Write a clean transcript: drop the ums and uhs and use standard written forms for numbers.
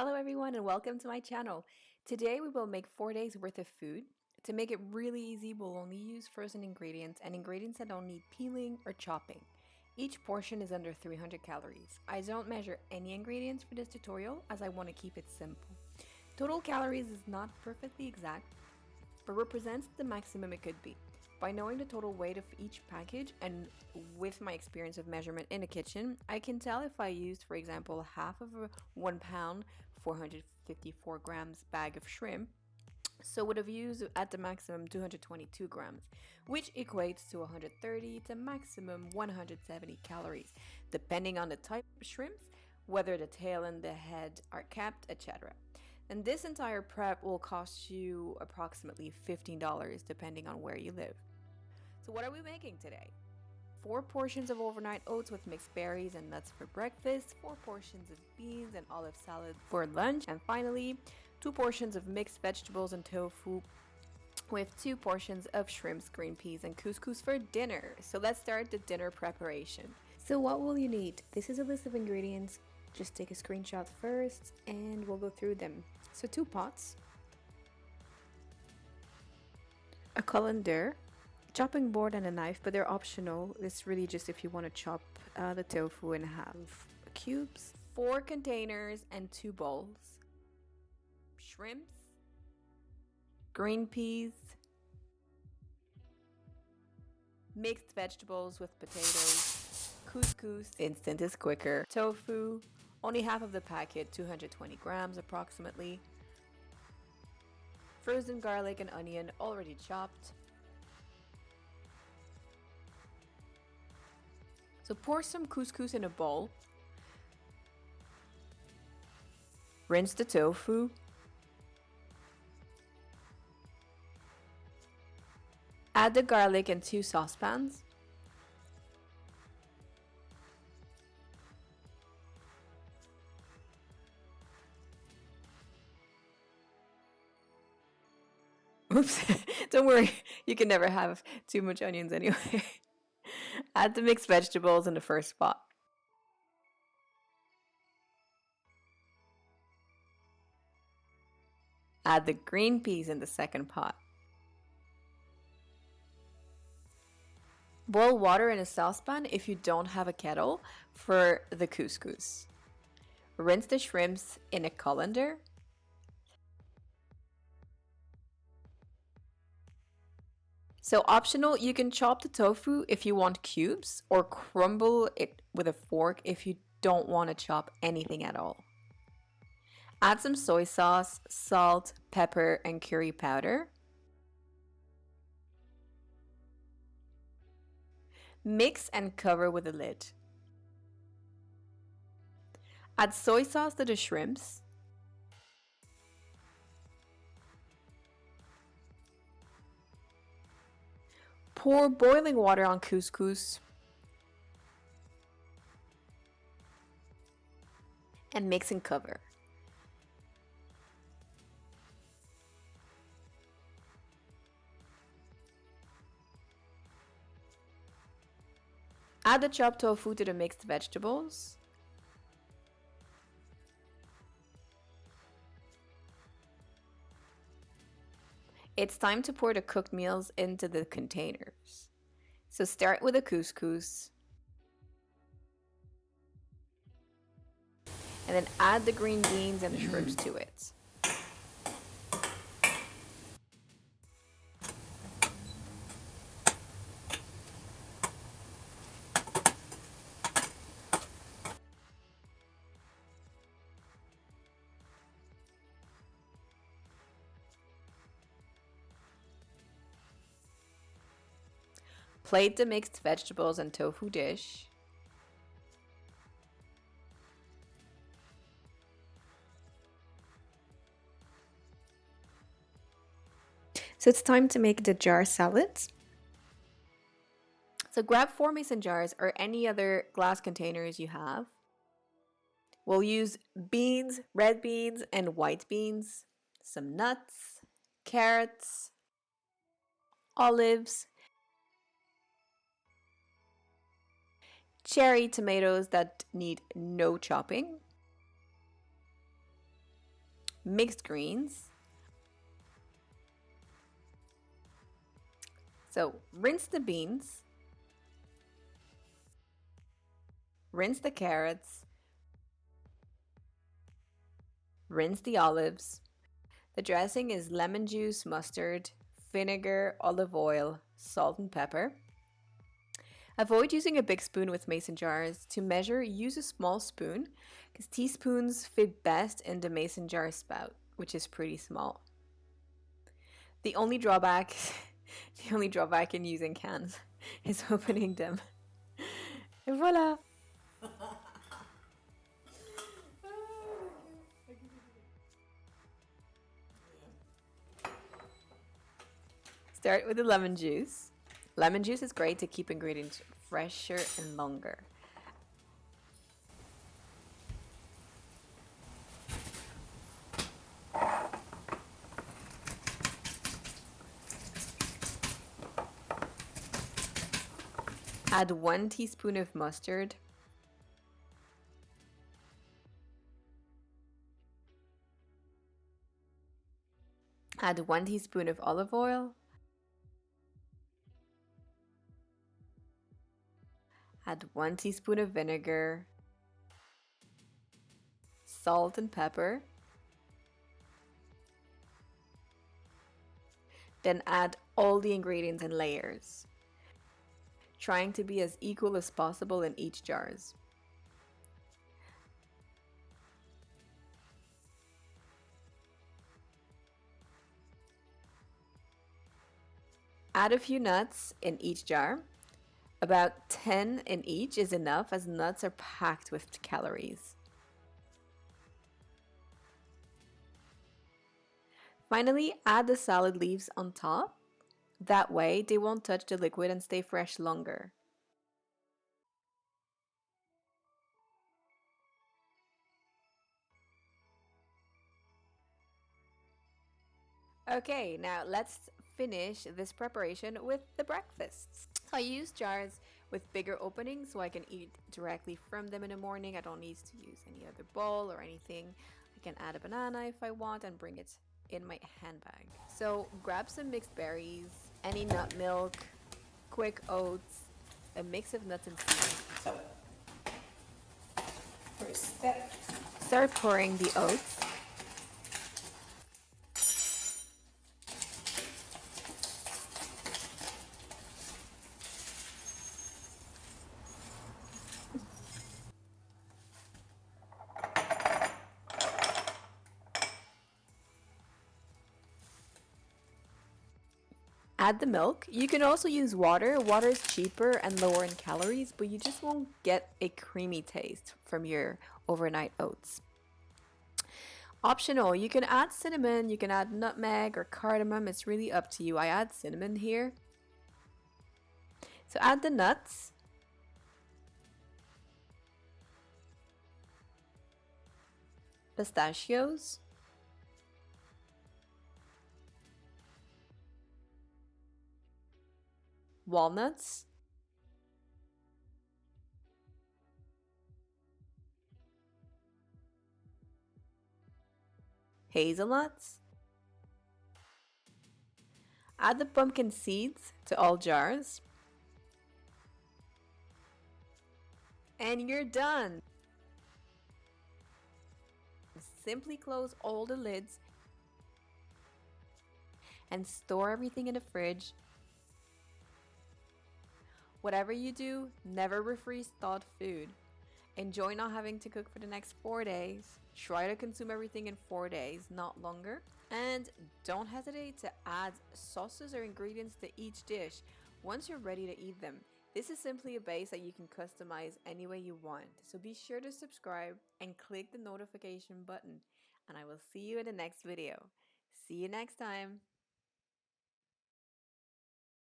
Hello everyone and welcome to my channel. Today we will make 4 days worth of food. To make it really easy, we'll only use frozen ingredients and ingredients that don't need peeling or chopping. Each portion is under 300 calories. I don't measure any ingredients for this tutorial as I want to keep it simple. Total calories is not perfectly exact, but represents the maximum it could be. By knowing the total weight of each package and with my experience of measurement in the kitchen, I can tell if I used, for example, half of a 1 pound, 454 grams bag of shrimp, so would have used at the maximum 222 grams, which equates to 130 to maximum 170 calories, depending on the type of shrimps, whether the tail and the head are kept, etc. And this entire prep will cost you approximately $15 depending on where you live. So what are we making today? 4 portions of overnight oats with mixed berries and nuts for breakfast, 4 portions of beans and olive salad for lunch, and finally 2 portions of mixed vegetables and tofu with 2 portions of shrimps, green peas, and couscous for dinner. So let's start the dinner preparation. So what will you need? This is a list of ingredients. Just take a screenshot first and we'll go through them. So 2 pots, a colander, chopping board and a knife, but they're optional. It's really just if you want to chop the tofu in half. Cubes, 4 containers and 2 bowls, shrimps, green peas, mixed vegetables with potatoes, couscous, instant is quicker, tofu, only half of the packet, 220 grams approximately, frozen garlic and onion already chopped. So pour some couscous in a bowl, rinse the tofu, add the garlic in 2 saucepans, oops, don't worry, you can never have too much onions anyway. Add the mixed vegetables in the first pot. Add the green peas in the second pot. Boil water in a saucepan if you don't have a kettle for the couscous. Rinse the shrimps in a colander. So optional, you can chop the tofu if you want cubes or crumble it with a fork if you don't want to chop anything at all. Add some soy sauce, salt, pepper, and curry powder. Mix and cover with a lid. Add soy sauce to the shrimps. Pour boiling water on couscous and mix and cover. Add the chopped tofu to the mixed vegetables. It's time to pour the cooked meals into the containers. So start with the couscous. And then add the green beans and the shrimps to it. Plate the mixed vegetables and tofu dish. So it's time to make the jar salads. So grab 4 mason jars or any other glass containers you have. We'll use beans, red beans, and white beans, some nuts, carrots, olives, cherry tomatoes that need no chopping, mixed greens. So rinse the beans, rinse the carrots, rinse the olives. The dressing is lemon juice, mustard, vinegar, olive oil, salt and pepper. Avoid using a big spoon with mason jars. To measure, use a small spoon because teaspoons fit best in the mason jar spout, which is pretty small. The only drawback in using cans is opening them. Et voila! Start with the lemon juice. Lemon juice is great to keep ingredients fresher and longer. Add 1 teaspoon of mustard. Add 1 teaspoon of olive oil. Add 1 teaspoon of vinegar, salt and pepper. Then add all the ingredients in layers, trying to be as equal as possible in each jars. Add a few nuts in each jar. About 10 in each is enough, as nuts are packed with calories. Finally, add the salad leaves on top. That way, they won't touch the liquid and stay fresh longer. Okay, now let's finish this preparation with the breakfasts. I use jars with bigger openings so I can eat directly from them in the morning. I don't need to use any other bowl or anything. I can add a banana if I want and bring it in my handbag. So grab some mixed berries, any nut milk, quick oats, a mix of nuts and seeds. So first step, start pouring the oats. Add the milk. You can also use water. Water is cheaper and lower in calories, but you just won't get a creamy taste from your overnight oats. Optional, you can add cinnamon, you can add nutmeg or cardamom. It's really up to you. I add cinnamon here. So add the nuts. Pistachios. Walnuts, hazelnuts. Add the pumpkin seeds to all jars. And you're done. Simply close all the lids and store everything in the fridge. Whatever you do, never refreeze thawed food. Enjoy not having to cook for the next 4 days. Try to consume everything in 4 days, not longer. And don't hesitate to add sauces or ingredients to each dish once you're ready to eat them. This is simply a base that you can customize any way you want. So be sure to subscribe and click the notification button. And I will see you in the next video. See you next time.